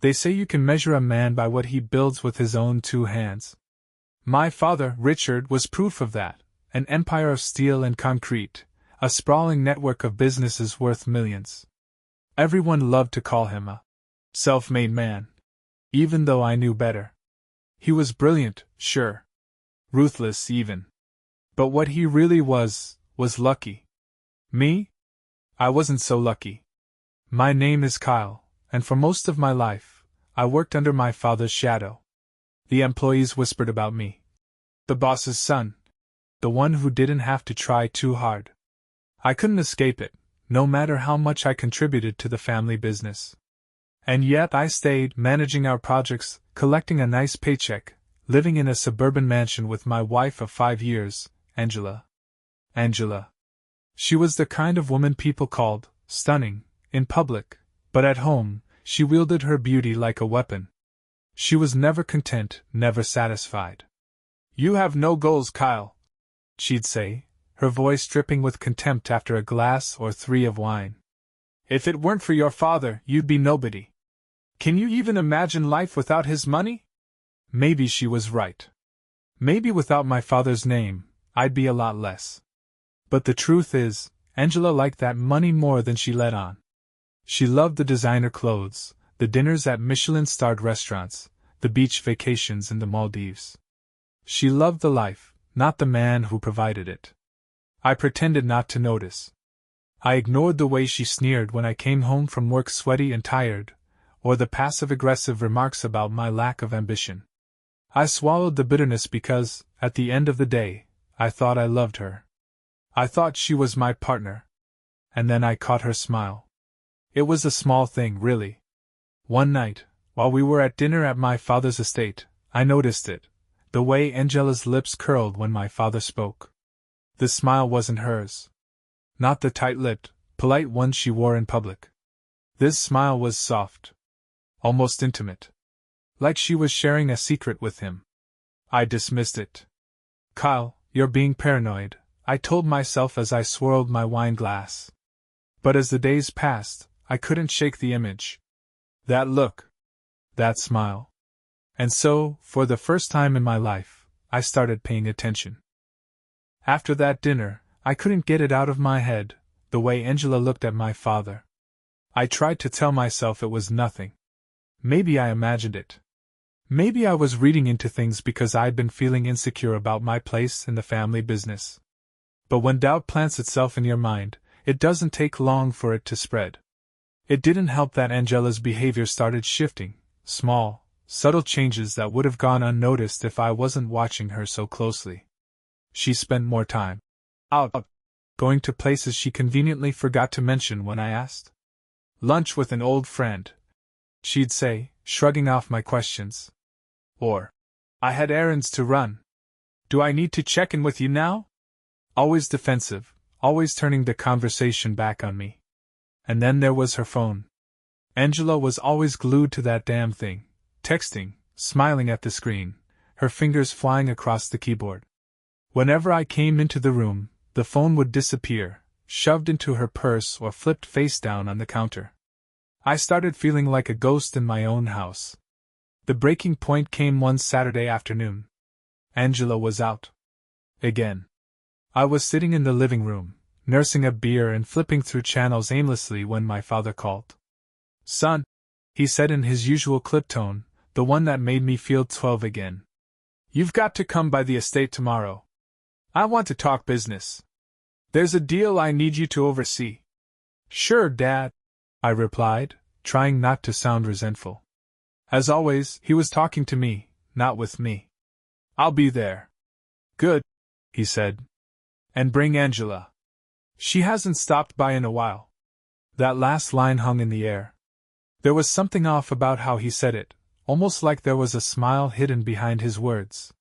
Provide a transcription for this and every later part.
They say you can measure a man by what he builds with his own two hands. My father, Richard, was proof of that, an empire of steel and concrete, a sprawling network of businesses worth millions. Everyone loved to call him a self-made man, even though I knew better. He was brilliant, sure. Ruthless, even. But what he really was lucky. Me? I wasn't so lucky. My name is Kyle, and for most of my life, I worked under my father's shadow. The employees whispered about me. The boss's son. The one who didn't have to try too hard. I couldn't escape it, no matter how much I contributed to the family business. And yet I stayed, managing our projects, collecting a nice paycheck, living in a suburban mansion with my wife of 5 years, Angela. Angela. She was the kind of woman people called stunning in public, but at home, she wielded her beauty like a weapon. She was never content, never satisfied. "You have no goals, Kyle," she'd say, her voice dripping with contempt after a glass or 3 of wine. "If it weren't for your father, you'd be nobody. Can you even imagine life without his money?" Maybe she was right. Maybe without my father's name, I'd be a lot less. But the truth is, Angela liked that money more than she let on. She loved the designer clothes, the dinners at Michelin-starred restaurants, the beach vacations in the Maldives. She loved the life, not the man who provided it. I pretended not to notice. I ignored the way she sneered when I came home from work sweaty and tired, or the passive-aggressive remarks about my lack of ambition. I swallowed the bitterness because, at the end of the day, I thought I loved her. I thought she was my partner. And then I caught her smile. It was a small thing, really. One night, while we were at dinner at my father's estate, I noticed it, the way Angela's lips curled when my father spoke. The smile wasn't hers. Not the tight-lipped, polite one she wore in public. This smile was soft. Almost intimate. Like she was sharing a secret with him. I dismissed it. "Kyle, you're being paranoid," I told myself as I swirled my wine glass. But as the days passed, I couldn't shake the image. That look. That smile. And so, for the first time in my life, I started paying attention. After that dinner, I couldn't get it out of my head, the way Angela looked at my father. I tried to tell myself it was nothing. Maybe I imagined it. Maybe I was reading into things because I'd been feeling insecure about my place in the family business. But when doubt plants itself in your mind, it doesn't take long for it to spread. It didn't help that Angela's behavior started shifting, small, subtle changes that would have gone unnoticed if I wasn't watching her so closely. She spent more time out, going to places she conveniently forgot to mention when I asked. "Lunch with an old friend," she'd say, shrugging off my questions. Or, "I had errands to run. Do I need to check in with you now?" Always defensive, always turning the conversation back on me. And then there was her phone. Angela was always glued to that damn thing, texting, smiling at the screen, her fingers flying across the keyboard. Whenever I came into the room, the phone would disappear, shoved into her purse or flipped face down on the counter. I started feeling like a ghost in my own house. The breaking point came one Saturday afternoon. Angela was out. Again. I was sitting in the living room, nursing a beer and flipping through channels aimlessly when my father called. "Son," he said in his usual clipped tone, the one that made me feel 12 again. "You've got to come by the estate tomorrow. I want to talk business. There's a deal I need you to oversee." "Sure, Dad," I replied, trying not to sound resentful. As always, he was talking to me, not with me. "I'll be there." "Good," he said. "And bring Angela. She hasn't stopped by in a while." That last line hung in the air. There was something off about how he said it, almost like there was a smile hidden behind his words.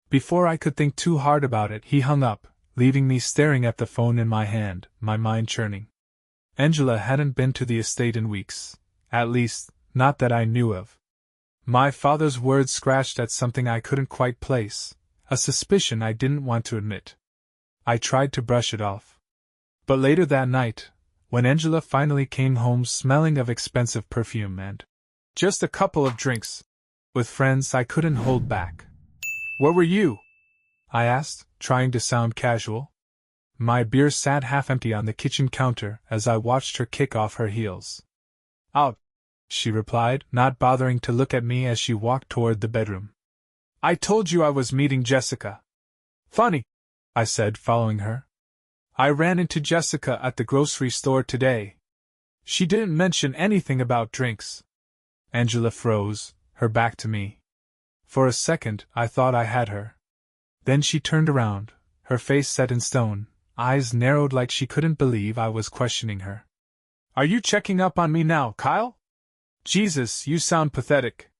Before I could think too hard about it, he hung up, leaving me staring at the phone in my hand, my mind churning. Angela hadn't been to the estate in weeks, at least, not that I knew of. My father's words scratched at something I couldn't quite place, a suspicion I didn't want to admit. I tried to brush it off. But later that night, when Angela finally came home smelling of expensive perfume and Just a couple of drinks. With friends I couldn't hold back. Where were you? I asked, trying to sound casual. My beer sat half empty on the kitchen counter as I watched her kick off her heels. Out, she replied, not bothering to look at me as she walked toward the bedroom. I told you I was meeting Jessica. Funny, I said, following her. I ran into Jessica at the grocery store today. She didn't mention anything about drinks. Angela froze, her back to me. For a second, I thought I had her. Then she turned around, her face set in stone, eyes narrowed like she couldn't believe I was questioning her. Are you checking up on me now, Kyle? Jesus, you sound pathetic.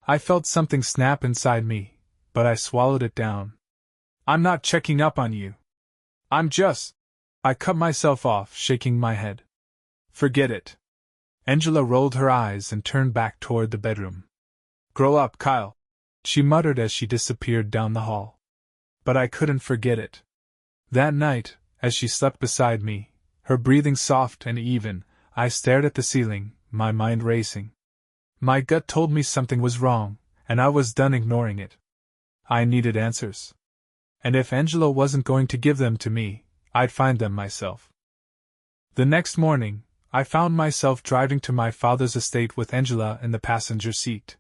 I felt something snap inside me, but I swallowed it down. I'm not checking up on you. I'm just... I cut myself off, shaking my head. Forget it. Angela rolled her eyes and turned back toward the bedroom. Grow up, Kyle, she muttered as she disappeared down the hall. But I couldn't forget it. That night, as she slept beside me, her breathing soft and even, I stared at the ceiling, my mind racing. My gut told me something was wrong, and I was done ignoring it. I needed answers. And if Angela wasn't going to give them to me, I'd find them myself. The next morning, I found myself driving to my father's estate with Angela in the passenger seat.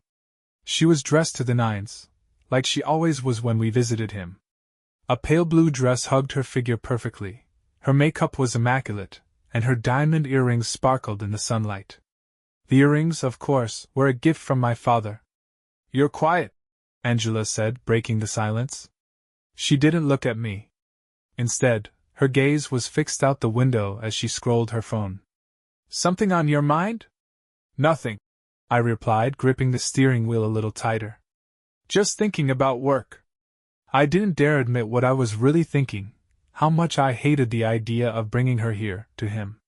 She was dressed to the nines, like she always was when we visited him. A pale blue dress hugged her figure perfectly, her makeup was immaculate, and her diamond earrings sparkled in the sunlight. The earrings, of course, were a gift from my father. You're quiet, Angela said, breaking the silence. She didn't look at me. Instead, her gaze was fixed out the window as she scrolled her phone. Something on your mind? Nothing, I replied, gripping the steering wheel a little tighter. Just thinking about work. I didn't dare admit what I was really thinking, how much I hated the idea of bringing her here, to him.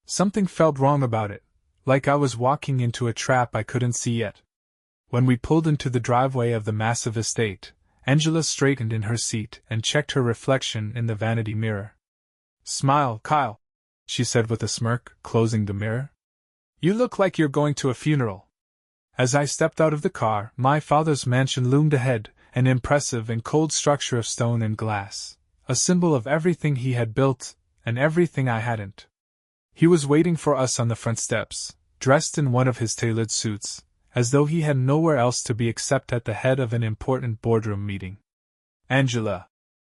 Something felt wrong about it, like I was walking into a trap I couldn't see yet. When we pulled into the driveway of the massive estate, Angela straightened in her seat and checked her reflection in the vanity mirror. Smile, Kyle, she said with a smirk, closing the mirror. You look like you're going to a funeral. As I stepped out of the car, my father's mansion loomed ahead, an impressive and cold structure of stone and glass, a symbol of everything he had built, and everything I hadn't. He was waiting for us on the front steps, dressed in one of his tailored suits, as though he had nowhere else to be except at the head of an important boardroom meeting. Angela,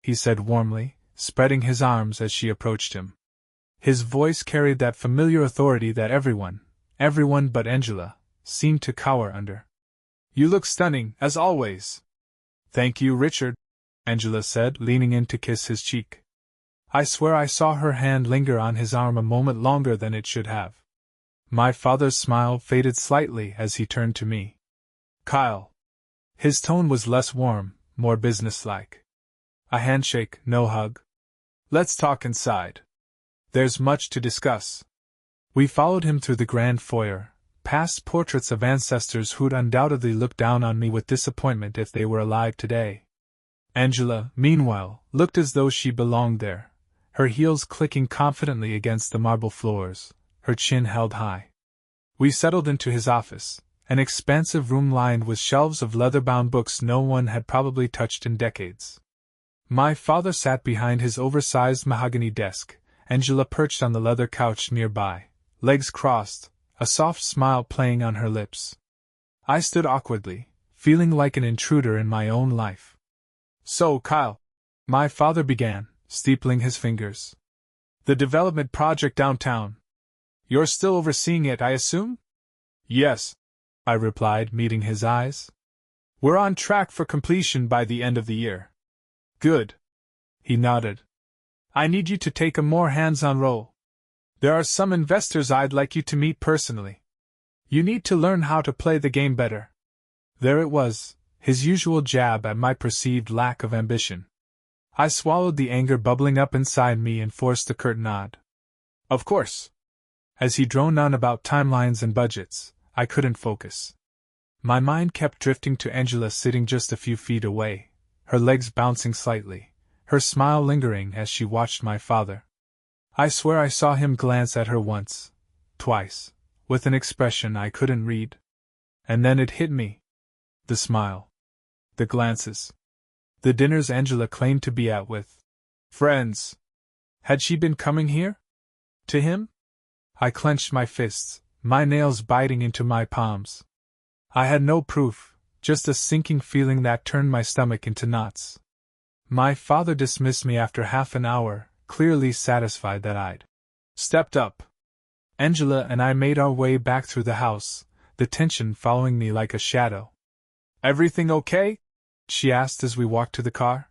he said warmly, spreading his arms as she approached him. His voice carried that familiar authority that everyone but Angela, seemed to cower under. You look stunning, as always. Thank you, Richard, Angela said, leaning in to kiss his cheek. I swear I saw her hand linger on his arm a moment longer than it should have. My father's smile faded slightly as he turned to me. Kyle. His tone was less warm, more businesslike. A handshake, no hug. Let's talk inside. There's much to discuss. We followed him through the grand foyer, past portraits of ancestors who'd undoubtedly look down on me with disappointment if they were alive today. Angela, meanwhile, looked as though she belonged there, her heels clicking confidently against the marble floors, her chin held high. We settled into his office, an expansive room lined with shelves of leather-bound books no one had probably touched in decades. My father sat behind his oversized mahogany desk, Angela perched on the leather couch nearby, legs crossed, a soft smile playing on her lips. I stood awkwardly, feeling like an intruder in my own life. So, Kyle, my father began, steepling his fingers. The development project downtown. You're still overseeing it, I assume? Yes, I replied, meeting his eyes. We're on track for completion by the end of the year. Good. He nodded. I need you to take a more hands-on role. There are some investors I'd like you to meet personally. You need to learn how to play the game better. There it was, his usual jab at my perceived lack of ambition. I swallowed the anger bubbling up inside me and forced a curt nod. Of course. As he droned on about timelines and budgets, I couldn't focus. My mind kept drifting to Angela sitting just a few feet away, her legs bouncing slightly, her smile lingering as she watched my father. I swear I saw him glance at her once, twice, with an expression I couldn't read. And then it hit me. The smile. The glances. The dinners Angela claimed to be at with friends. Had she been coming here? To him? I clenched my fists, my nails biting into my palms. I had no proof, just a sinking feeling that turned my stomach into knots. My father dismissed me after half an hour, clearly satisfied that I'd stepped up. Angela and I made our way back through the house, the tension following me like a shadow. "Everything okay?" she asked as we walked to the car.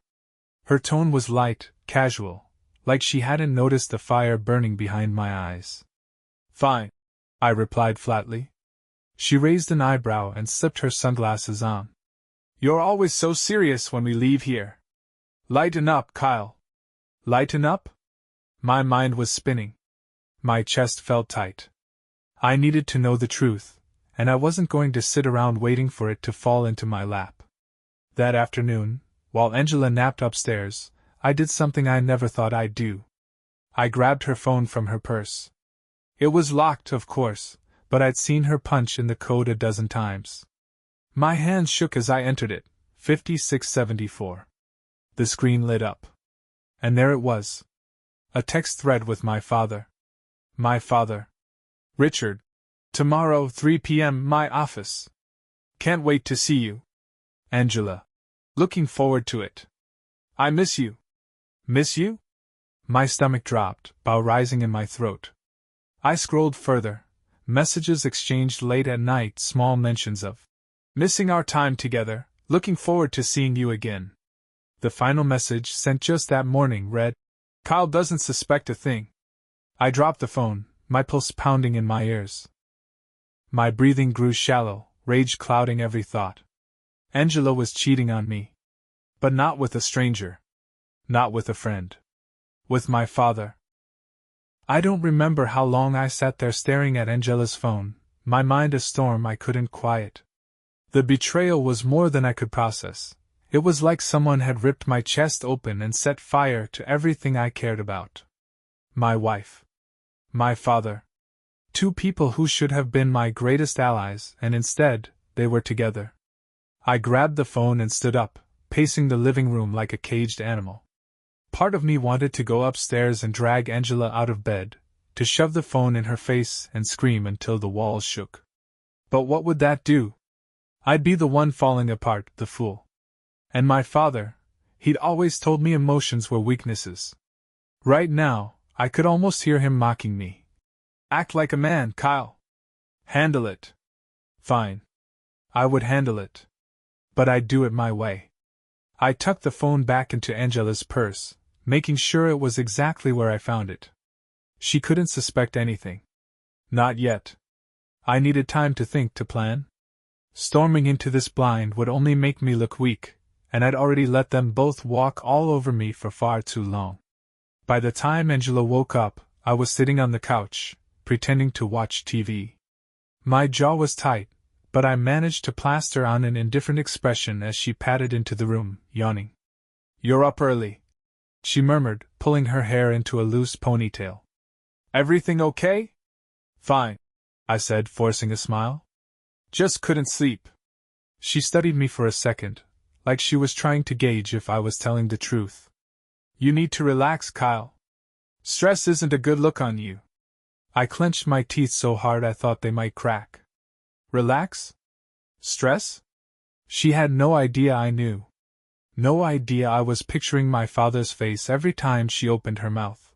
Her tone was light, casual, like she hadn't noticed the fire burning behind my eyes. "Fine," I replied flatly. She raised an eyebrow and slipped her sunglasses on. "You're always so serious when we leave here. Lighten up, Kyle." Lighten up? My mind was spinning. My chest felt tight. I needed to know the truth, and I wasn't going to sit around waiting for it to fall into my lap. That afternoon, while Angela napped upstairs, I did something I never thought I'd do. I grabbed her phone from her purse. It was locked, of course, but I'd seen her punch in the code a dozen times. My hands shook as I entered it, 5674. The screen lit up. And there it was. A text thread with my father. My father. "Richard. Tomorrow, 3 p.m., my office. Can't wait to see you. Angela. Looking forward to it. I miss you." Miss you? My stomach dropped, bow rising in my throat. I scrolled further. Messages exchanged late at night, small mentions of missing our time together, looking forward to seeing you again. The final message, sent just that morning, read, "Kyle doesn't suspect a thing." I dropped the phone, my pulse pounding in my ears. My breathing grew shallow, rage clouding every thought. Angela was cheating on me. But not with a stranger. Not with a friend. With my father. I don't remember how long I sat there staring at Angela's phone, my mind a storm I couldn't quiet. The betrayal was more than I could process. It was like someone had ripped my chest open and set fire to everything I cared about. My wife. My father. Two people who should have been my greatest allies, and instead, they were together. I grabbed the phone and stood up, pacing the living room like a caged animal. Part of me wanted to go upstairs and drag Angela out of bed, to shove the phone in her face and scream until the walls shook. But what would that do? I'd be the one falling apart, the fool. And my father, he'd always told me emotions were weaknesses. Right now, I could almost hear him mocking me. "Act like a man, Kyle. Handle it." Fine. I would handle it. But I'd do it my way. I tucked the phone back into Angela's purse, making sure it was exactly where I found it. She couldn't suspect anything. Not yet. I needed time to think, to plan. Storming into this blind would only make me look weak, and I'd already let them both walk all over me for far too long. By the time Angela woke up, I was sitting on the couch, pretending to watch TV. My jaw was tight, but I managed to plaster on an indifferent expression as she padded into the room, yawning. "You're up early," she murmured, pulling her hair into a loose ponytail. "Everything okay?" "Fine," I said, forcing a smile. "Just couldn't sleep." She studied me for a second, like she was trying to gauge if I was telling the truth. "You need to relax, Kyle. Stress isn't a good look on you." I clenched my teeth so hard I thought they might crack. Relax? Stress? She had no idea I knew. No idea I was picturing my father's face every time she opened her mouth.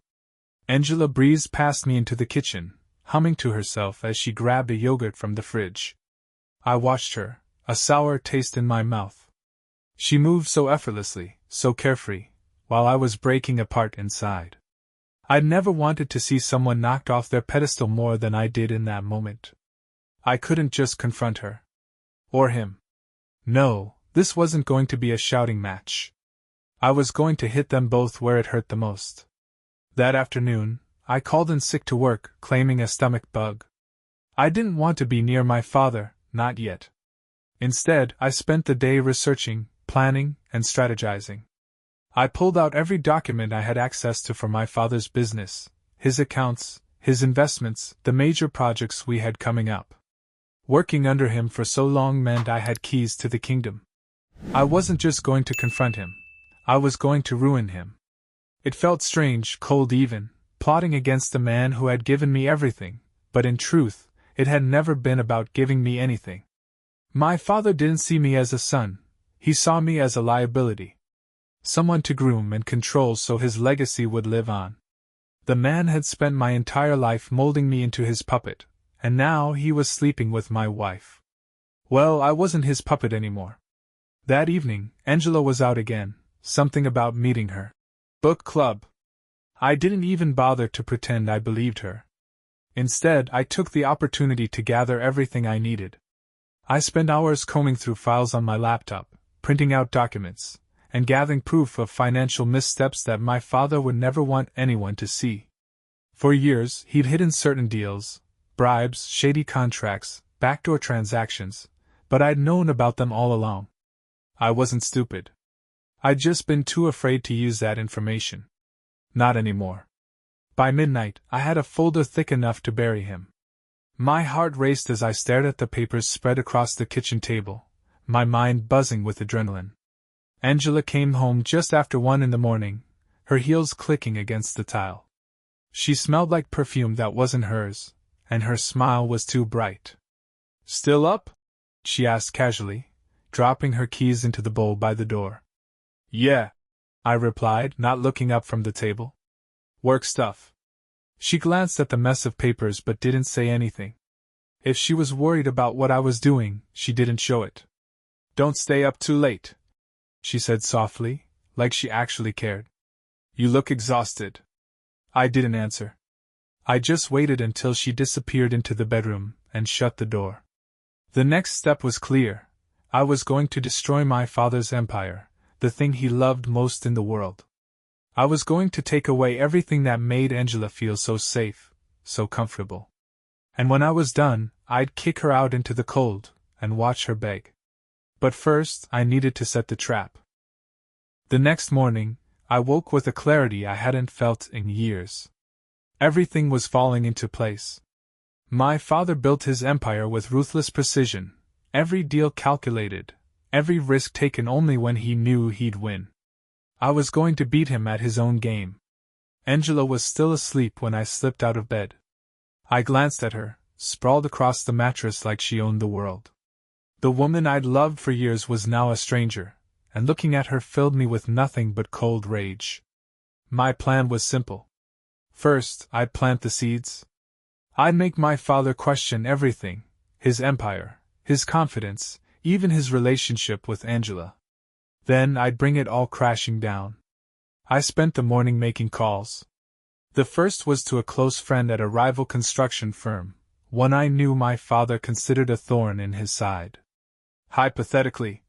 Angela breezed past me into the kitchen, humming to herself as she grabbed a yogurt from the fridge. I watched her, a sour taste in my mouth. She moved so effortlessly, so carefree, while I was breaking apart inside. I'd never wanted to see someone knocked off their pedestal more than I did in that moment. I couldn't just confront her. Or him. No, this wasn't going to be a shouting match. I was going to hit them both where it hurt the most. That afternoon, I called in sick to work, claiming a stomach bug. I didn't want to be near my father, not yet. Instead, I spent the day researching, planning, and strategizing. I pulled out every document I had access to for my father's business, his accounts, his investments, the major projects we had coming up. Working under him for so long meant I had keys to the kingdom. I wasn't just going to confront him, I was going to ruin him. It felt strange, cold even, plotting against the man who had given me everything, but in truth, it had never been about giving me anything. My father didn't see me as a son, he saw me as a liability. Someone to groom and control so his legacy would live on. The man had spent my entire life molding me into his puppet, and now he was sleeping with my wife. Well, I wasn't his puppet anymore. That evening, Angela was out again, something about meeting her. Book club. I didn't even bother to pretend I believed her. Instead, I took the opportunity to gather everything I needed. I spent hours combing through files on my laptop, printing out documents, and gathering proof of financial missteps that my father would never want anyone to see. For years, he'd hidden certain deals, bribes, shady contracts, backdoor transactions, but I'd known about them all along. I wasn't stupid. I'd just been too afraid to use that information. Not anymore. By midnight, I had a folder thick enough to bury him. My heart raced as I stared at the papers spread across the kitchen table, my mind buzzing with adrenaline. Angela came home just after 1 in the morning, her heels clicking against the tile. She smelled like perfume that wasn't hers, and her smile was too bright. "Still up?" she asked casually, dropping her keys into the bowl by the door. "Yeah," I replied, not looking up from the table. "Work stuff." She glanced at the mess of papers but didn't say anything. If she was worried about what I was doing, she didn't show it. "Don't stay up too late," she said softly, like she actually cared. "You look exhausted." I didn't answer. I just waited until she disappeared into the bedroom and shut the door. The next step was clear. I was going to destroy my father's empire, the thing he loved most in the world. I was going to take away everything that made Angela feel so safe, so comfortable. And when I was done, I'd kick her out into the cold and watch her beg. But first, I needed to set the trap. The next morning, I woke with a clarity I hadn't felt in years. Everything was falling into place. My father built his empire with ruthless precision, every deal calculated, every risk taken only when he knew he'd win. I was going to beat him at his own game. Angela was still asleep when I slipped out of bed. I glanced at her, sprawled across the mattress like she owned the world. The woman I'd loved for years was now a stranger, and looking at her filled me with nothing but cold rage. My plan was simple. First, I'd plant the seeds. I'd make my father question everything, his empire, his confidence, even his relationship with Angela. Then I'd bring it all crashing down. I spent the morning making calls. The first was to a close friend at a rival construction firm, one I knew my father considered a thorn in his side. "Hypothetically,"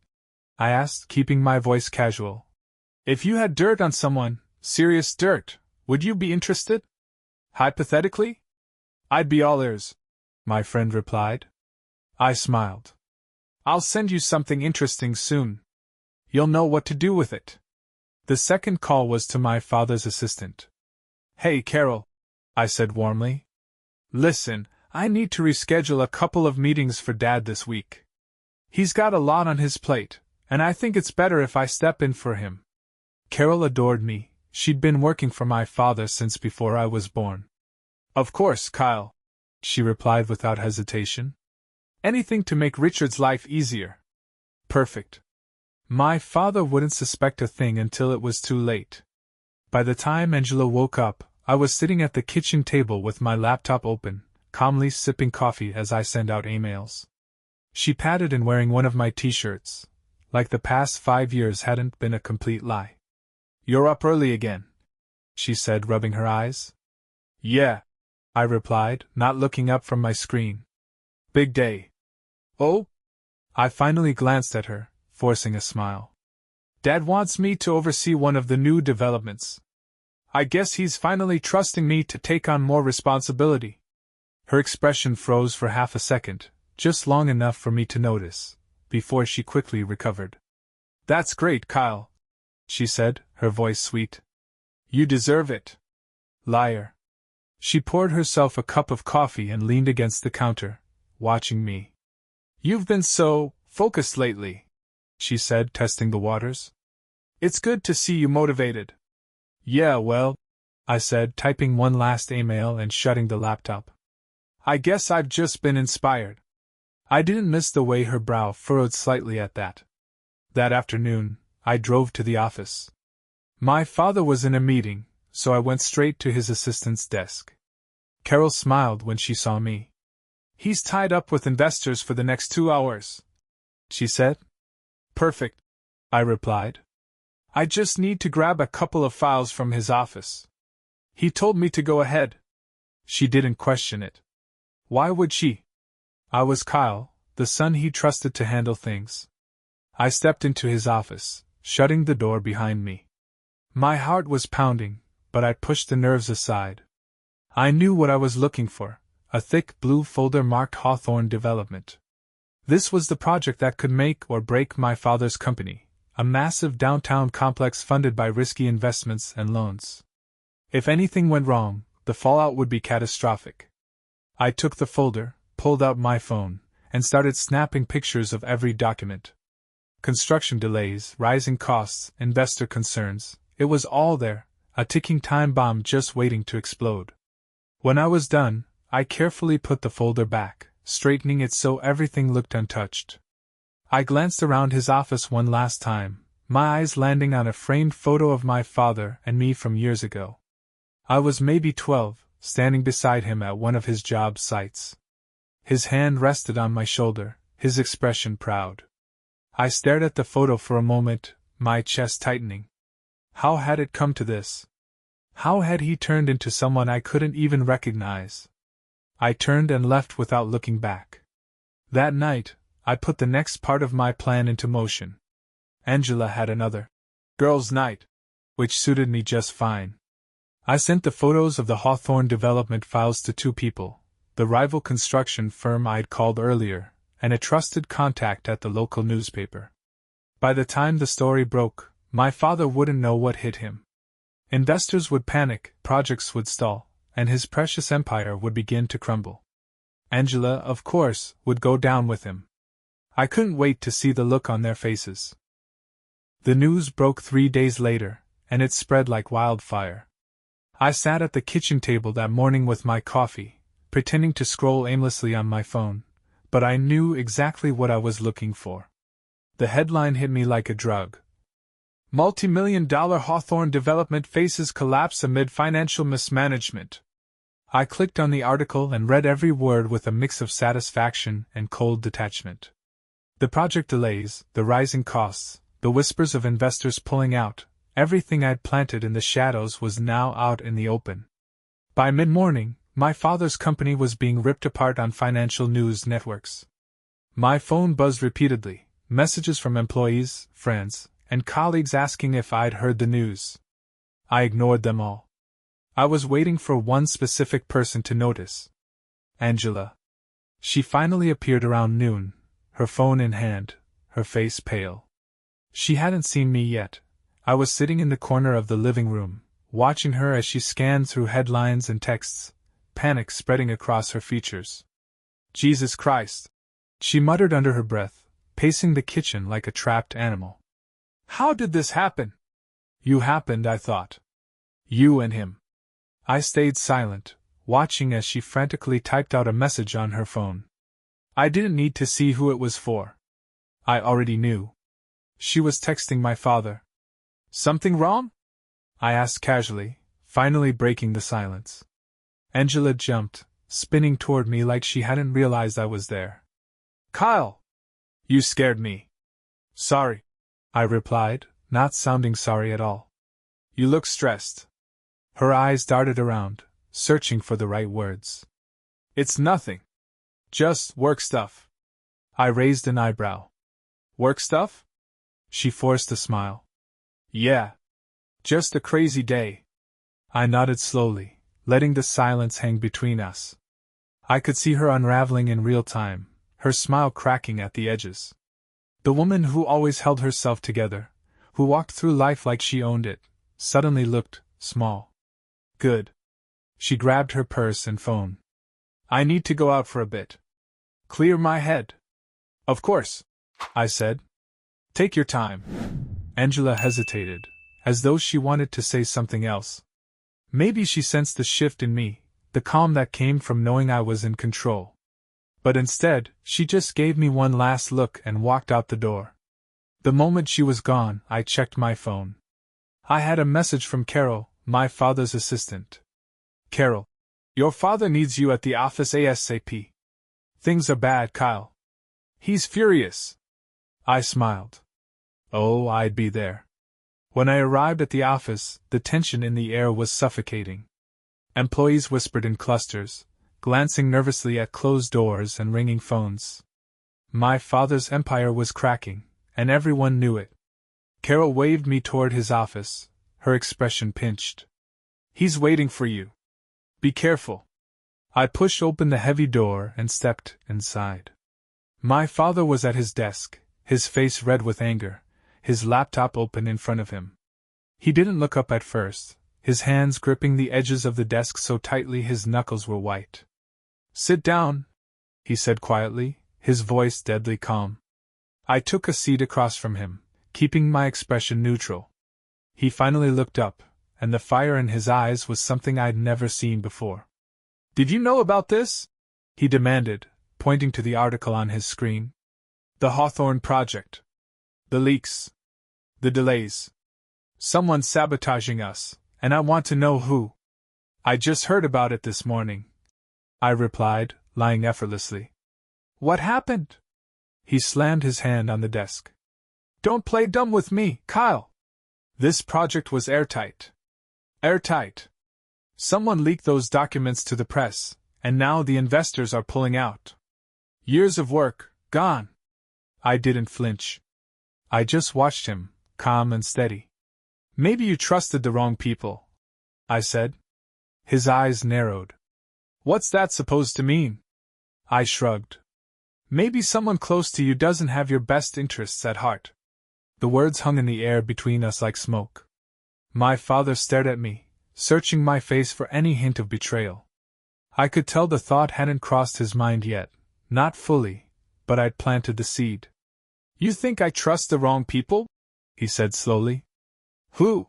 I asked, keeping my voice casual, "if you had dirt on someone, serious dirt, would you be interested?" "Hypothetically? I'd be all ears," my friend replied. I smiled. "I'll send you something interesting soon. You'll know what to do with it." The second call was to my father's assistant. "Hey, Carol," I said warmly. "Listen, I need to reschedule a couple of meetings for Dad this week. He's got a lot on his plate, and I think it's better if I step in for him." Carol adored me. She'd been working for my father since before I was born. "Of course, Kyle," she replied without hesitation. "Anything to make Richard's life easier." Perfect. My father wouldn't suspect a thing until it was too late. By the time Angela woke up, I was sitting at the kitchen table with my laptop open, calmly sipping coffee as I sent out emails. She patted and wearing one of my t-shirts, like the past 5 years hadn't been a complete lie. "You're up early again," she said, rubbing her eyes. "Yeah," I replied, not looking up from my screen. "Big day." "Oh?" I finally glanced at her, forcing a smile. "Dad wants me to oversee one of the new developments. I guess he's finally trusting me to take on more responsibility." Her expression froze for half a second, just long enough for me to notice, before she quickly recovered. "That's great, Kyle," she said, her voice sweet. "You deserve it." Liar. She poured herself a cup of coffee and leaned against the counter, watching me. You've been so focused lately, she said, testing the waters. It's good to see you motivated. Yeah, well, I said, typing one last email and shutting the laptop. I guess I've just been inspired. I didn't miss the way her brow furrowed slightly at that. That afternoon, I drove to the office. My father was in a meeting, so I went straight to his assistant's desk. Carol smiled when she saw me. He's tied up with investors for the next 2 hours, she said. Perfect, I replied. I just need to grab a couple of files from his office. He told me to go ahead. She didn't question it. Why would she? I was Kyle, the son he trusted to handle things. I stepped into his office, shutting the door behind me. My heart was pounding, but I pushed the nerves aside. I knew what I was looking for, a thick blue folder marked Hawthorne Development. This was the project that could make or break my father's company, a massive downtown complex funded by risky investments and loans. If anything went wrong, the fallout would be catastrophic. I took the folder, pulled out my phone, and started snapping pictures of every document. Construction delays, rising costs, investor concerns, it was all there, a ticking time bomb just waiting to explode. When I was done, I carefully put the folder back, straightening it so everything looked untouched. I glanced around his office one last time, my eyes landing on a framed photo of my father and me from years ago. I was maybe 12, standing beside him at one of his job sites. His hand rested on my shoulder, his expression proud. I stared at the photo for a moment, my chest tightening. How had it come to this? How had he turned into someone I couldn't even recognize? I turned and left without looking back. That night, I put the next part of my plan into motion. Angela had another girls' night, which suited me just fine. I sent the photos of the Hawthorne Development files to 2 people, the rival construction firm I'd called earlier, and a trusted contact at the local newspaper. By the time the story broke, my father wouldn't know what hit him. Investors would panic, projects would stall, and his precious empire would begin to crumble. Angela, of course, would go down with him. I couldn't wait to see the look on their faces. The news broke 3 days later, and it spread like wildfire. I sat at the kitchen table that morning with my coffee, pretending to scroll aimlessly on my phone, but I knew exactly what I was looking for. The headline hit me like a drug. Multi-million-dollar Hawthorne Development faces collapse amid financial mismanagement. I clicked on the article and read every word with a mix of satisfaction and cold detachment. The project delays, the rising costs, the whispers of investors pulling out, everything I'd planted in the shadows was now out in the open. By mid-morning, my father's company was being ripped apart on financial news networks. My phone buzzed repeatedly, messages from employees, friends, and colleagues asking if I'd heard the news. I ignored them all. I was waiting for one specific person to notice. Angela. She finally appeared around noon, her phone in hand, her face pale. She hadn't seen me yet. I was sitting in the corner of the living room, watching her as she scanned through headlines and texts, panic spreading across her features. Jesus Christ! She muttered under her breath, pacing the kitchen like a trapped animal. How did this happen? You happened, I thought. You and him. I stayed silent, watching as she frantically typed out a message on her phone. I didn't need to see who it was for. I already knew. She was texting my father. Something wrong? I asked casually, finally breaking the silence. Angela jumped, spinning toward me like she hadn't realized I was there. Kyle! You scared me. Sorry, I replied, not sounding sorry at all. You look stressed. Her eyes darted around, searching for the right words. It's nothing. Just work stuff. I raised an eyebrow. Work stuff? She forced a smile. Yeah. Just a crazy day. I nodded slowly, letting the silence hang between us. I could see her unraveling in real time, her smile cracking at the edges. The woman who always held herself together, who walked through life like she owned it, suddenly looked small. Good. She grabbed her purse and phone. I need to go out for a bit. Clear my head. Of course, I said. Take your time. Angela hesitated, as though she wanted to say something else. Maybe she sensed the shift in me, the calm that came from knowing I was in control. But instead, she just gave me one last look and walked out the door. The moment she was gone, I checked my phone. I had a message from Carol, my father's assistant. Carol, your father needs you at the office ASAP. Things are bad, Kyle. He's furious. I smiled. Oh, I'd be there. When I arrived at the office, the tension in the air was suffocating. Employees whispered in clusters, glancing nervously at closed doors and ringing phones. My father's empire was cracking, and everyone knew it. Carol waved me toward his office, her expression pinched. He's waiting for you. Be careful. I pushed open the heavy door and stepped inside. My father was at his desk, his face red with anger, his laptop open in front of him. He didn't look up at first, his hands gripping the edges of the desk so tightly his knuckles were white. Sit down, he said quietly, his voice deadly calm. I took a seat across from him, keeping my expression neutral. He finally looked up, and the fire in his eyes was something I'd never seen before. Did you know about this? He demanded, pointing to the article on his screen. The Hawthorne Project. The leaks. The delays. Someone's sabotaging us, and I want to know who. I just heard about it this morning, I replied, lying effortlessly. What happened? He slammed his hand on the desk. Don't play dumb with me, Kyle. This project was airtight. Airtight. Someone leaked those documents to the press, and now the investors are pulling out. Years of work, gone. I didn't flinch. I just watched him, calm and steady. Maybe you trusted the wrong people, I said. His eyes narrowed. What's that supposed to mean? I shrugged. Maybe someone close to you doesn't have your best interests at heart. The words hung in the air between us like smoke. My father stared at me, searching my face for any hint of betrayal. I could tell the thought hadn't crossed his mind yet, not fully, but I'd planted the seed. You think I trust the wrong people? He said slowly. Who?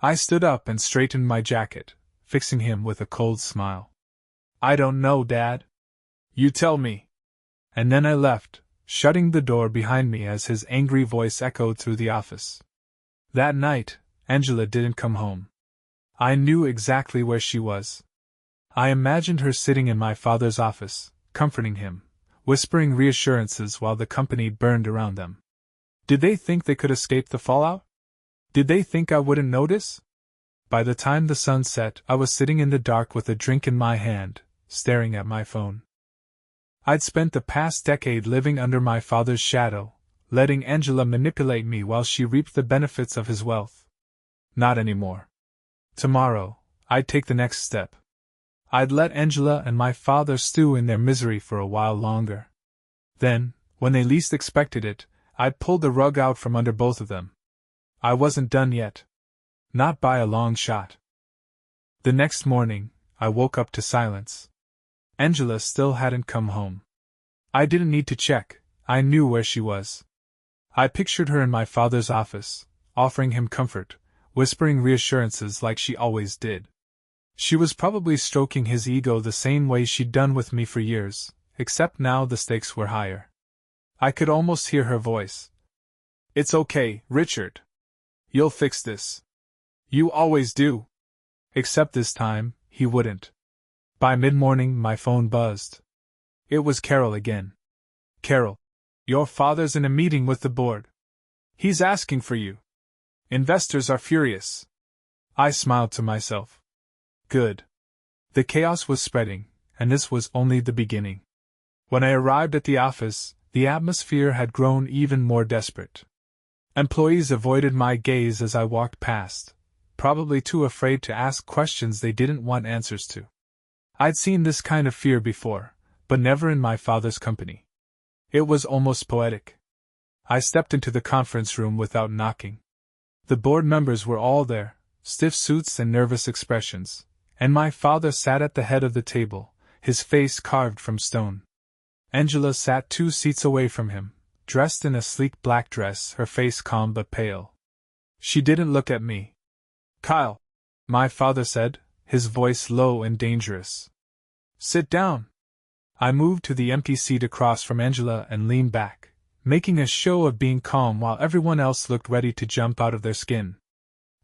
I stood up and straightened my jacket, fixing him with a cold smile. I don't know, Dad. You tell me. And then I left, shutting the door behind me as his angry voice echoed through the office. That night, Angela didn't come home. I knew exactly where she was. I imagined her sitting in my father's office, comforting him, whispering reassurances while the company burned around them. Did they think they could escape the fallout? Did they think I wouldn't notice? By the time the sun set, I was sitting in the dark with a drink in my hand, staring at my phone. I'd spent the past decade living under my father's shadow, letting Angela manipulate me while she reaped the benefits of his wealth. Not anymore. Tomorrow, I'd take the next step. I'd let Angela and my father stew in their misery for a while longer. Then, when they least expected it, I'd pull the rug out from under both of them. I wasn't done yet. Not by a long shot. The next morning, I woke up to silence. Angela still hadn't come home. I didn't need to check, I knew where she was. I pictured her in my father's office, offering him comfort, whispering reassurances like she always did. She was probably stroking his ego the same way she'd done with me for years, except now the stakes were higher. I could almost hear her voice. It's okay, Richard. You'll fix this. You always do. Except this time, he wouldn't. By mid-morning, my phone buzzed. It was Carol again. Carol, your father's in a meeting with the board. He's asking for you. Investors are furious. I smiled to myself. Good. The chaos was spreading, and this was only the beginning. When I arrived at the office, the atmosphere had grown even more desperate. Employees avoided my gaze as I walked past, probably too afraid to ask questions they didn't want answers to. I'd seen this kind of fear before, but never in my father's company. It was almost poetic. I stepped into the conference room without knocking. The board members were all there, stiff suits and nervous expressions, and my father sat at the head of the table, his face carved from stone. Angela sat 2 seats away from him, dressed in a sleek black dress, her face calm but pale. She didn't look at me. "Kyle," my father said, his voice low and dangerous. "Sit down." I moved to the empty seat across from Angela and leaned back, making a show of being calm while everyone else looked ready to jump out of their skin.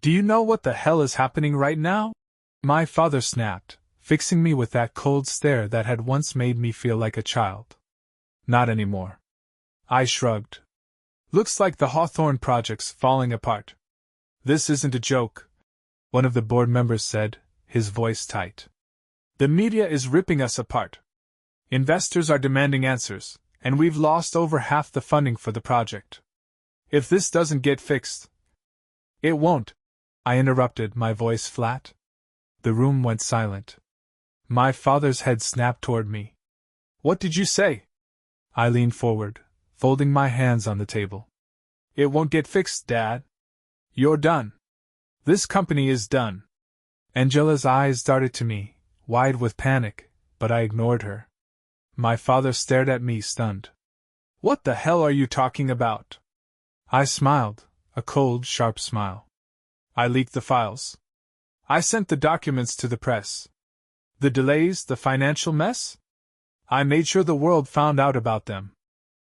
"Do you know what the hell is happening right now?" my father snapped, fixing me with that cold stare that had once made me feel like a child. "Not anymore." I shrugged. "Looks like the Hawthorne project's falling apart." "This isn't a joke," one of the board members said, his voice tight. "The media is ripping us apart. Investors are demanding answers, and we've lost over half the funding for the project. If this doesn't get fixed..." "It won't," I interrupted, my voice flat. The room went silent. My father's head snapped toward me. "What did you say?" I leaned forward, folding my hands on the table. "It won't get fixed, Dad. You're done. This company is done." Angela's eyes darted to me, wide with panic, but I ignored her. My father stared at me, stunned. "What the hell are you talking about?" I smiled, a cold, sharp smile. "I leaked the files. I sent the documents to the press. The delays, the financial mess? I made sure the world found out about them."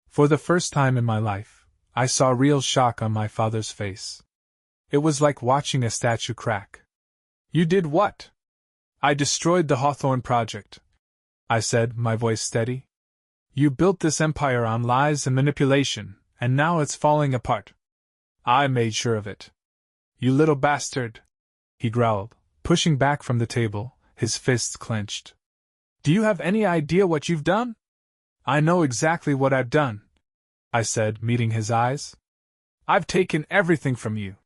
For the first time in my life, I saw real shock on my father's face. It was like watching a statue crack. "You did what?" "I destroyed the Hawthorne project," I said, my voice steady. "You built this empire on lies and manipulation, and now it's falling apart. I made sure of it." "You little bastard," he growled, pushing back from the table, his fists clenched. "Do you have any idea what you've done?" "I know exactly what I've done," I said, meeting his eyes. "I've taken everything from you.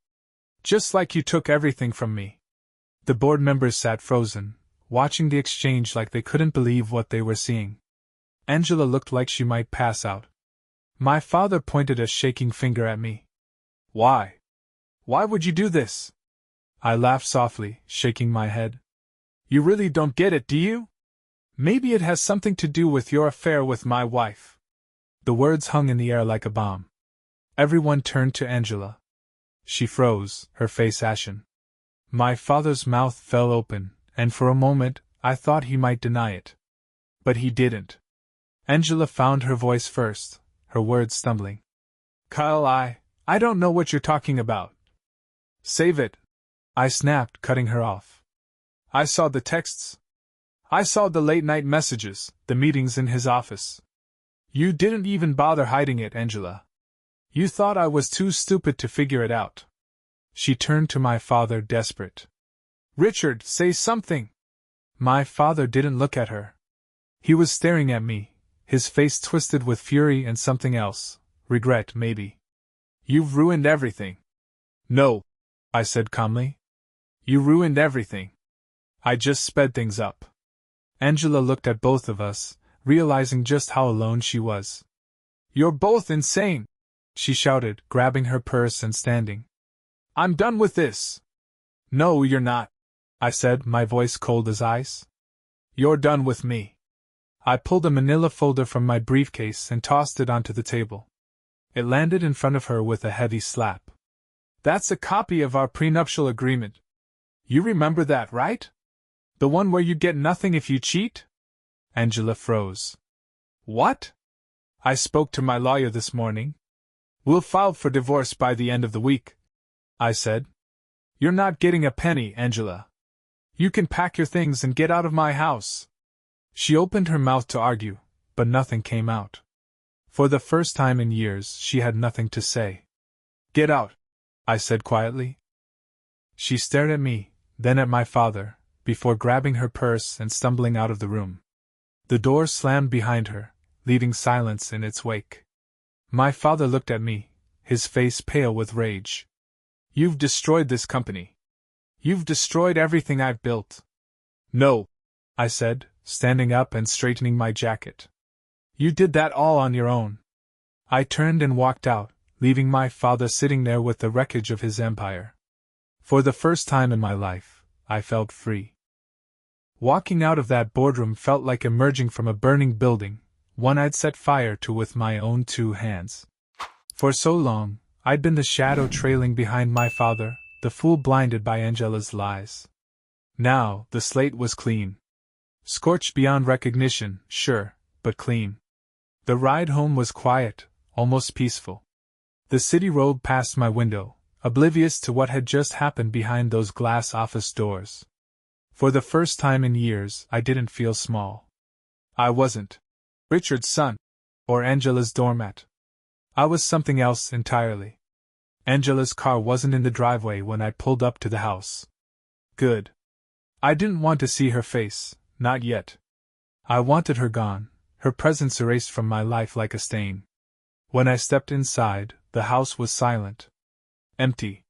Just like you took everything from me." The board members sat frozen, watching the exchange like they couldn't believe what they were seeing. Angela looked like she might pass out. My father pointed a shaking finger at me. "Why? Why would you do this?" I laughed softly, shaking my head. "You really don't get it, do you? Maybe it has something to do with your affair with my wife." The words hung in the air like a bomb. Everyone turned to Angela. She froze, her face ashen. My father's mouth fell open, and for a moment, I thought he might deny it. But he didn't. Angela found her voice first, her words stumbling. "Kyle, I don't know what you're talking about." "Save it," I snapped, cutting her off. "I saw the texts. I saw the late-night messages, the meetings in his office. You didn't even bother hiding it, Angela. You thought I was too stupid to figure it out." She turned to my father, desperate. "Richard, say something!" My father didn't look at her. He was staring at me, his face twisted with fury and something else, regret maybe. "You've ruined everything." "No," I said calmly. "You ruined everything. I just sped things up." Angela looked at both of us, realizing just how alone she was. "You're both insane!" she shouted, grabbing her purse and standing. "I'm done with this." "No, you're not," I said, my voice cold as ice. "You're done with me." I pulled a manila folder from my briefcase and tossed it onto the table. It landed in front of her with a heavy slap. "That's a copy of our prenuptial agreement. You remember that, right? The one where you get nothing if you cheat?" Angela froze. "What?" "I spoke to my lawyer this morning. We'll file for divorce by the end of the week," I said. "You're not getting a penny, Angela. You can pack your things and get out of my house." She opened her mouth to argue, but nothing came out. For the first time in years, she had nothing to say. "Get out," I said quietly. She stared at me, then at my father, before grabbing her purse and stumbling out of the room. The door slammed behind her, leaving silence in its wake. My father looked at me, his face pale with rage. "You've destroyed this company. You've destroyed everything I've built." "No," I said, standing up and straightening my jacket. "You did that all on your own." I turned and walked out, leaving my father sitting there with the wreckage of his empire. For the first time in my life, I felt free. Walking out of that boardroom felt like emerging from a burning building, one I'd set fire to with my own 2 hands. For so long, I'd been the shadow trailing behind my father, the fool blinded by Angela's lies. Now, the slate was clean. Scorched beyond recognition, sure, but clean. The ride home was quiet, almost peaceful. The city rolled past my window, oblivious to what had just happened behind those glass office doors. For the first time in years, I didn't feel small. I wasn't Richard's son, or Angela's doormat. I was something else entirely. Angela's car wasn't in the driveway when I pulled up to the house. Good. I didn't want to see her face, not yet. I wanted her gone, her presence erased from my life like a stain. When I stepped inside, the house was silent. Empty.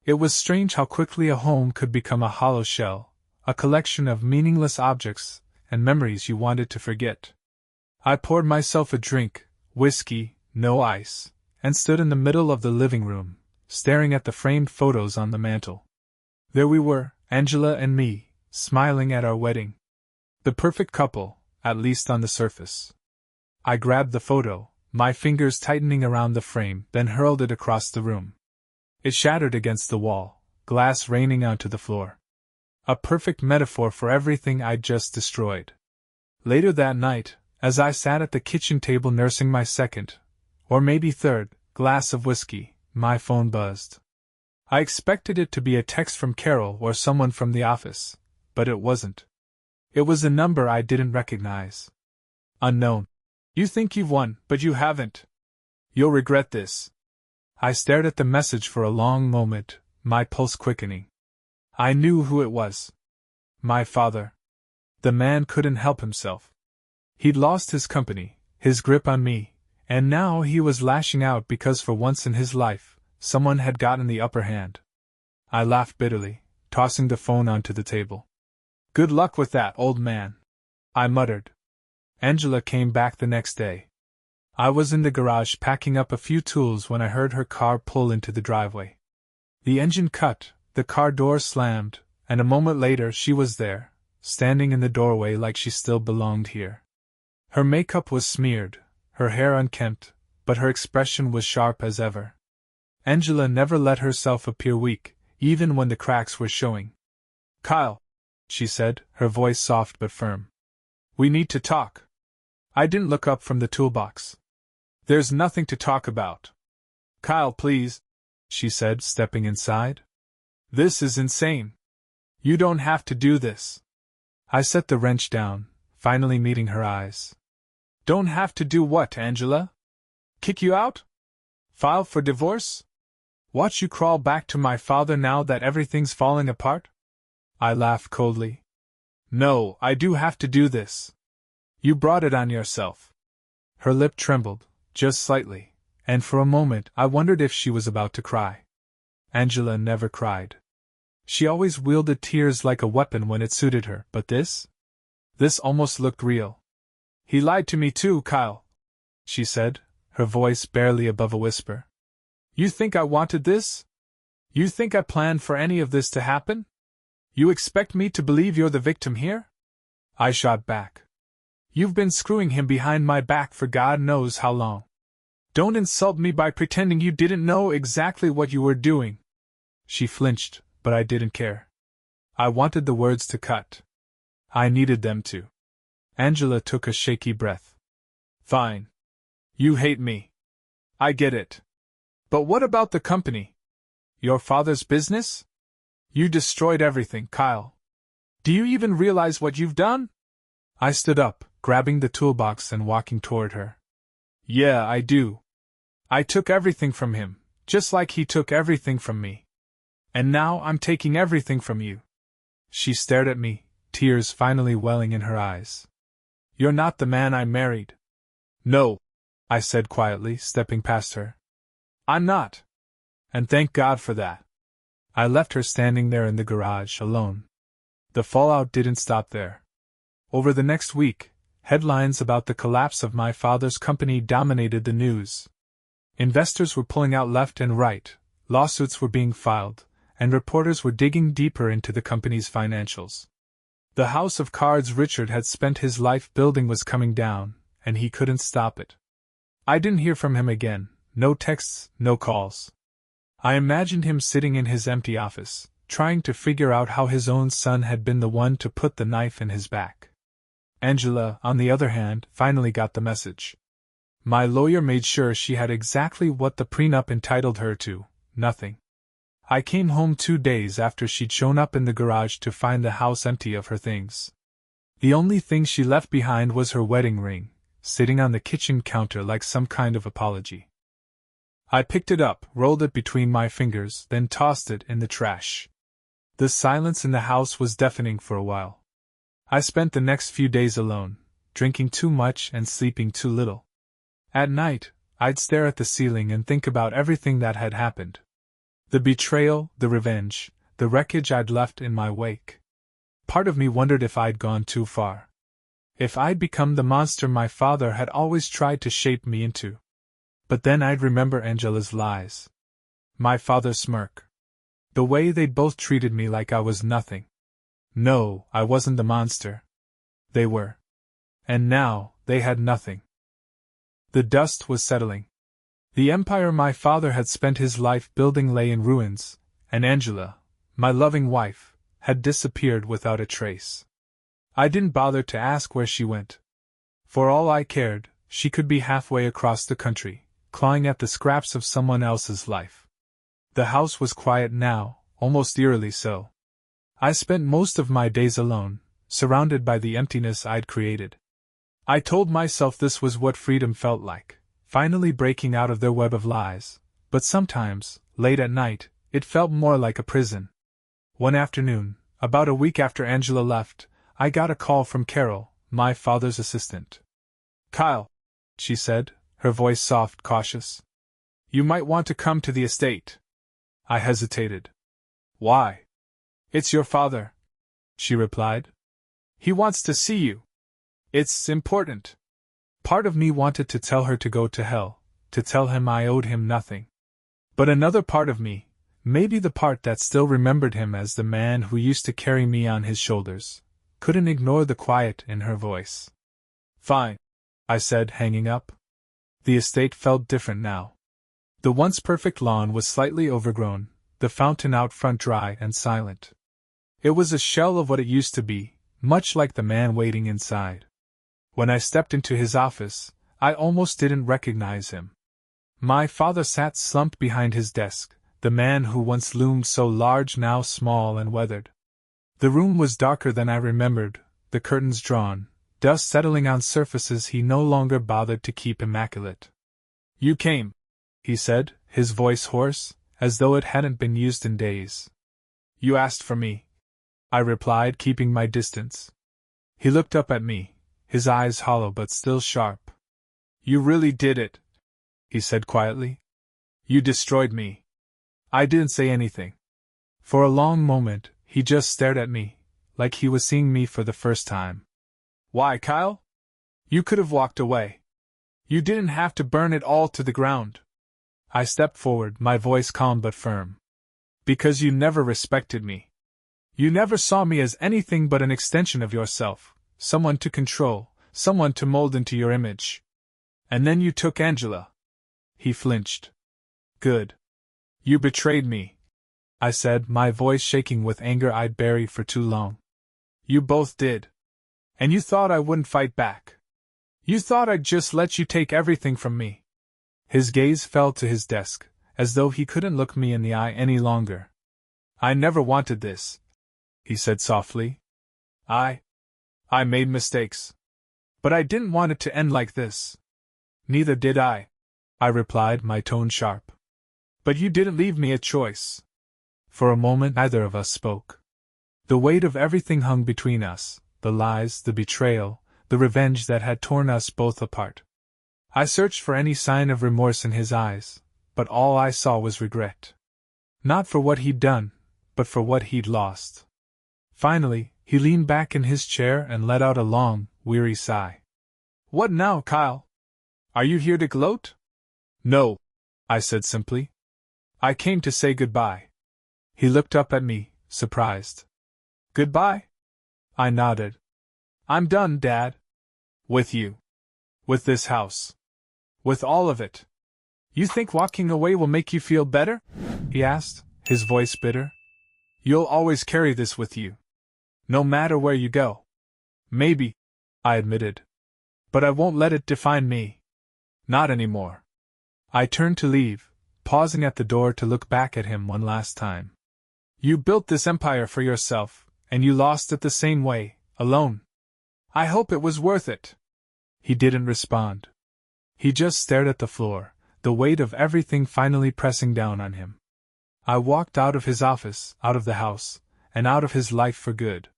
It was strange how quickly a home could become a hollow shell, a collection of meaningless objects and memories you wanted to forget. I poured myself a drink, whiskey, no ice, and stood in the middle of the living room, staring at the framed photos on the mantel. There we were, Angela and me, smiling at our wedding. The perfect couple, at least on the surface. I grabbed the photo, my fingers tightening around the frame, then hurled it across the room. It shattered against the wall, glass raining onto the floor. A perfect metaphor for everything I'd just destroyed. Later that night, as I sat at the kitchen table nursing my second, or maybe third, glass of whiskey, my phone buzzed. I expected it to be a text from Carol or someone from the office, but it wasn't. It was a number I didn't recognize. Unknown. You think you've won, but you haven't. You'll regret this. I stared at the message for a long moment, my pulse quickening. I knew who it was. My father. The man couldn't help himself. He'd lost his company, his grip on me, and now he was lashing out because for once in his life, someone had gotten the upper hand. I laughed bitterly, tossing the phone onto the table. Good luck with that, old man, I muttered. Angela came back the next day. I was in the garage packing up a few tools when I heard her car pull into the driveway. The engine cut, the car door slammed, and a moment later she was there, standing in the doorway like she still belonged here. Her makeup was smeared, her hair unkempt, but her expression was sharp as ever. Angela never let herself appear weak, even when the cracks were showing. Kyle, she said, her voice soft but firm. We need to talk. I didn't look up from the toolbox. There's nothing to talk about. Kyle, please, she said, stepping inside. This is insane. You don't have to do this. I set the wrench down, finally meeting her eyes. Don't have to do what, Angela? Kick you out? File for divorce? Watch you crawl back to my father now that everything's falling apart? I laughed coldly. No, I do have to do this. You brought it on yourself. Her lip trembled, just slightly, and for a moment I wondered if she was about to cry. Angela never cried. She always wielded tears like a weapon when it suited her, but this almost looked real. He lied to me too, Kyle, she said, her voice barely above a whisper. You think I wanted this? You think I planned for any of this to happen? You expect me to believe you're the victim here? I shot back. You've been screwing him behind my back for God knows how long. Don't insult me by pretending you didn't know exactly what you were doing. She flinched, but I didn't care. I wanted the words to cut. I needed them to. Angela took a shaky breath. Fine. You hate me. I get it. But what about the company? Your father's business? You destroyed everything, Kyle. Do you even realize what you've done? I stood up, grabbing the toolbox and walking toward her. Yeah, I do. I took everything from him, just like he took everything from me. And now I'm taking everything from you. She stared at me, tears finally welling in her eyes. You're not the man I married. No, I said quietly, stepping past her. I'm not. And thank God for that. I left her standing there in the garage alone. The fallout didn't stop there. Over the next week, headlines about the collapse of my father's company dominated the news. Investors were pulling out left and right, lawsuits were being filed, and reporters were digging deeper into the company's financials. The house of cards Richard had spent his life building was coming down, and he couldn't stop it. I didn't hear from him again, no texts, no calls. I imagined him sitting in his empty office, trying to figure out how his own son had been the one to put the knife in his back. Angela, on the other hand, finally got the message. My lawyer made sure she had exactly what the prenup entitled her to, nothing. I came home 2 days after she'd shown up in the garage to find the house empty of her things. The only thing she left behind was her wedding ring, sitting on the kitchen counter like some kind of apology. I picked it up, rolled it between my fingers, then tossed it in the trash. The silence in the house was deafening for a while. I spent the next few days alone, drinking too much and sleeping too little. At night, I'd stare at the ceiling and think about everything that had happened. The betrayal, the revenge, the wreckage I'd left in my wake. Part of me wondered if I'd gone too far. If I'd become the monster my father had always tried to shape me into. But then I'd remember Angela's lies. My father's smirk. The way they'd both treated me like I was nothing. No, I wasn't the monster. They were. And now, they had nothing. The dust was settling. The empire my father had spent his life building lay in ruins, and Angela, my loving wife, had disappeared without a trace. I didn't bother to ask where she went. For all I cared, she could be halfway across the country, clawing at the scraps of someone else's life. The house was quiet now, almost eerily so. I spent most of my days alone, surrounded by the emptiness I'd created. I told myself this was what freedom felt like, finally breaking out of their web of lies, but sometimes, late at night, it felt more like a prison. One afternoon, about a week after Angela left, I got a call from Carol, my father's assistant. "Kyle," she said, her voice soft, cautious. "You might want to come to the estate." I hesitated. "Why?" "It's your father," she replied. "He wants to see you. It's important." Part of me wanted to tell her to go to hell, to tell him I owed him nothing. But another part of me, maybe the part that still remembered him as the man who used to carry me on his shoulders, couldn't ignore the quiet in her voice. "Fine," I said, hanging up. The estate felt different now. The once perfect lawn was slightly overgrown, the fountain out front dry and silent. It was a shell of what it used to be, much like the man waiting inside. When I stepped into his office, I almost didn't recognize him. My father sat slumped behind his desk, the man who once loomed so large now small and weathered. The room was darker than I remembered, the curtains drawn, dust settling on surfaces he no longer bothered to keep immaculate. "You came," he said, his voice hoarse, as though it hadn't been used in days. "You asked for me," I replied, keeping my distance. He looked up at me, his eyes hollow but still sharp. "You really did it," he said quietly. "You destroyed me." I didn't say anything. For a long moment, he just stared at me, like he was seeing me for the first time. "Why, Kyle? You could have walked away. You didn't have to burn it all to the ground." I stepped forward, my voice calm but firm. "Because you never respected me. You never saw me as anything but an extension of yourself, someone to control, someone to mold into your image. And then you took Angela." He flinched. "Good. You betrayed me," I said, my voice shaking with anger I'd buried for too long. "You both did. And you thought I wouldn't fight back. You thought I'd just let you take everything from me." His gaze fell to his desk, as though he couldn't look me in the eye any longer. "I never wanted this," he said softly. I made mistakes. But I didn't want it to end like this." "Neither did I," I replied, my tone sharp. "But you didn't leave me a choice." For a moment neither of us spoke. The weight of everything hung between us, the lies, the betrayal, the revenge that had torn us both apart. I searched for any sign of remorse in his eyes, but all I saw was regret. Not for what he'd done, but for what he'd lost. Finally, he leaned back in his chair and let out a long, weary sigh. "What now, Kyle? Are you here to gloat?" "No," I said simply. "I came to say goodbye." He looked up at me, surprised. "Goodbye?" I nodded. "I'm done, Dad. With you." With this house. With all of it. You think walking away will make you feel better? He asked, his voice bitter. You'll always carry this with you. No matter where you go. Maybe, I admitted. But I won't let it define me. Not anymore. I turned to leave, pausing at the door to look back at him one last time. You built this empire for yourself, and you lost it the same way, alone. I hope it was worth it. He didn't respond. He just stared at the floor, the weight of everything finally pressing down on him. I walked out of his office, out of the house, and out of his life for good.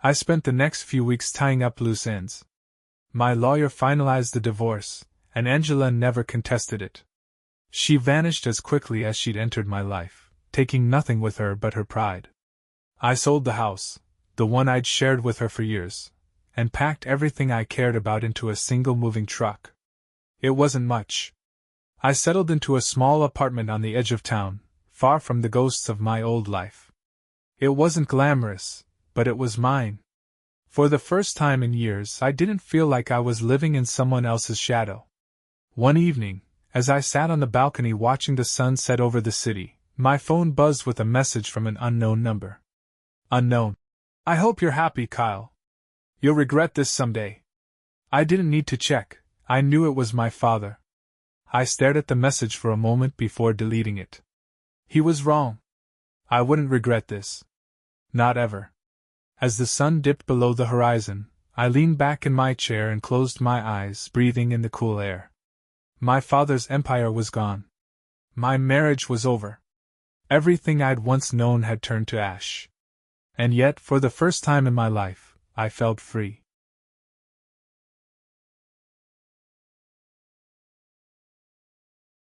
I spent the next few weeks tying up loose ends. My lawyer finalized the divorce, and Angela never contested it. She vanished as quickly as she'd entered my life, taking nothing with her but her pride. I sold the house, the one I'd shared with her for years, and packed everything I cared about into a single moving truck. It wasn't much. I settled into a small apartment on the edge of town, far from the ghosts of my old life. It wasn't glamorous, but it was mine. For the first time in years, I didn't feel like I was living in someone else's shadow. One evening, as I sat on the balcony watching the sun set over the city, my phone buzzed with a message from an unknown number. Unknown. I hope you're happy, Kyle. You'll regret this someday. I didn't need to check, I knew it was my father. I stared at the message for a moment before deleting it. He was wrong. I wouldn't regret this. Not ever. As the sun dipped below the horizon, I leaned back in my chair and closed my eyes, breathing in the cool air. My father's empire was gone. My marriage was over. Everything I'd once known had turned to ash. And yet, for the first time in my life, I felt free.